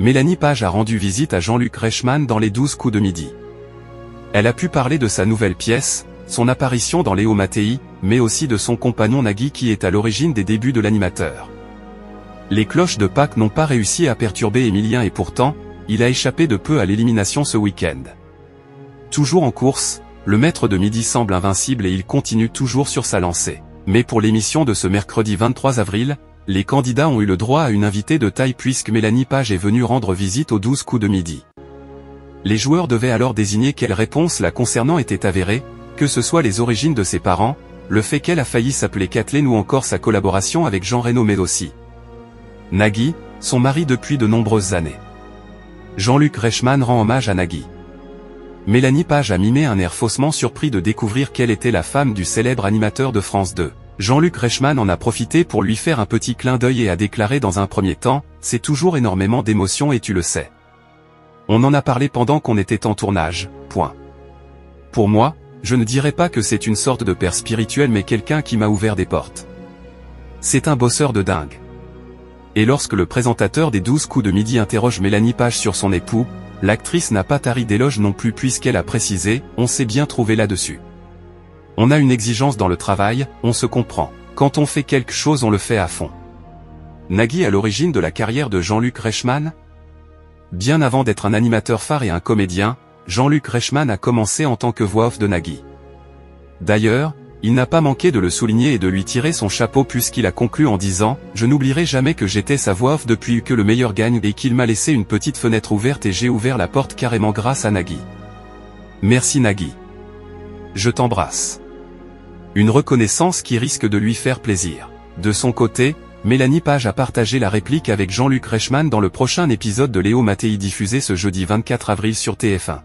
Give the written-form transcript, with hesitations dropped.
Mélanie Page a rendu visite à Jean-Luc Reichmann dans les 12 coups de midi. Elle a pu parler de sa nouvelle pièce, son apparition dans Léo Mattei, mais aussi de son compagnon Nagui qui est à l'origine des débuts de l'animateur. Les cloches de Pâques n'ont pas réussi à perturber Emilien et pourtant, il a échappé de peu à l'élimination ce week-end. Toujours en course, le maître de midi semble invincible et il continue toujours sur sa lancée. Mais pour l'émission de ce mercredi 23 avril, les candidats ont eu le droit à une invitée de taille puisque Mélanie Page est venue rendre visite aux 12 coups de midi. Les joueurs devaient alors désigner quelle réponse la concernant était avérée, que ce soit les origines de ses parents, le fait qu'elle a failli s'appeler Kathleen ou encore sa collaboration avec Jean Reno mais aussi Nagui, son mari depuis de nombreuses années. Jean-Luc Reichmann rend hommage à Nagui. Mélanie Page a mimé un air faussement surpris de découvrir qu'elle était la femme du célèbre animateur de France 2. Jean-Luc Reichmann en a profité pour lui faire un petit clin d'œil et a déclaré dans un premier temps « C'est toujours énormément d'émotions et tu le sais. On en a parlé pendant qu'on était en tournage, point. Pour moi, je ne dirais pas que c'est une sorte de père spirituel mais quelqu'un qui m'a ouvert des portes. C'est un bosseur de dingue. » Et lorsque le présentateur des 12 coups de midi interroge Mélanie Page sur son époux, l'actrice n'a pas tari d'éloges non plus puisqu'elle a précisé « On s'est bien trouvé là-dessus. On a une exigence dans le travail, on se comprend. Quand on fait quelque chose on le fait à fond. » Nagui à l'origine de la carrière de Jean-Luc Reichmann? Bien avant d'être un animateur phare et un comédien, Jean-Luc Reichmann a commencé en tant que voix off de Nagui. D'ailleurs, il n'a pas manqué de le souligner et de lui tirer son chapeau puisqu'il a conclu en disant « Je n'oublierai jamais que j'étais sa voix off depuis que le meilleur gagne et qu'il m'a laissé une petite fenêtre ouverte et j'ai ouvert la porte carrément grâce à Nagui. Merci Nagui. Je t'embrasse. » Une reconnaissance qui risque de lui faire plaisir. De son côté, Mélanie Page a partagé la réplique avec Jean-Luc Reichmann dans le prochain épisode de Léo Mattei diffusé ce jeudi 24 avril sur TF1.